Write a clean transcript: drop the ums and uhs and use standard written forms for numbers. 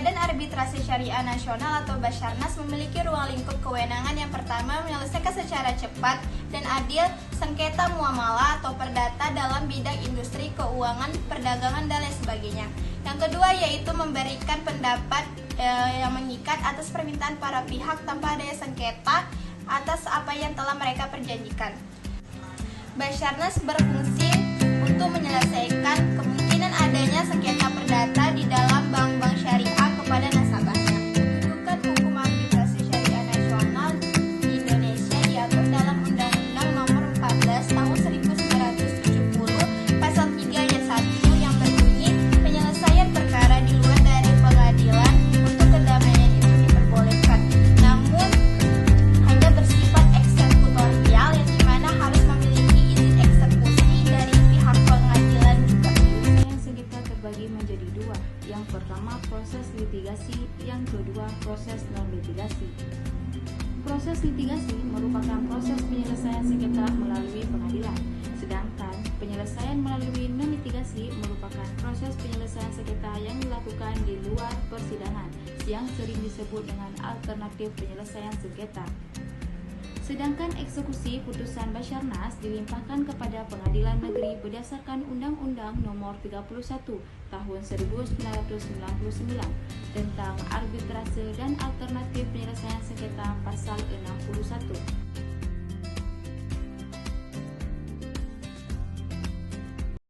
Badan Arbitrase Syariah Nasional atau Basarnas memiliki ruang lingkup kewenangan yang pertama menyelesaikan secara cepat dan adil sengketa muamalah atau perdata dalam bidang industri, keuangan, perdagangan, dan lain sebagainya. Yang kedua yaitu memberikan pendapat yang mengikat atas permintaan para pihak tanpa adanya sengketa atas apa yang telah mereka perjanjikan. Basarnas berfungsi untuk menyelesaikan kemungkinan adanya sengketa perdata di dalam bank-bank syariah kepada nasabahnya. Kedudukan hukum arbitrase syariah nasional di Indonesia diatur dalam Undang-Undang Nomor 14 Tahun 1970 Pasal 3 Ayat 1 yang berbunyi penyelesaian perkara di luar dari pengadilan untuk kedamaian itu diperbolehkan, namun hanya bersifat eksekutorial yang dimana harus memiliki izin eksekusi dari pihak pengadilan juga. Yang sengketa terbagi menjadi dua. Yang pertama proses litigasi, yang kedua proses non-litigasi. Proses litigasi merupakan proses penyelesaian sengketa melalui pengadilan, sedangkan penyelesaian melalui non-litigasi merupakan proses penyelesaian sengketa yang dilakukan di luar persidangan, yang sering disebut dengan alternatif penyelesaian sengketa. Sedangkan eksekusi putusan Basarnas dilimpahkan kepada pengadilan negeri berdasarkan Undang-Undang Nomor 31 Tahun 1999 tentang arbitrase dan alternatif penyelesaian sengketa pasal 61.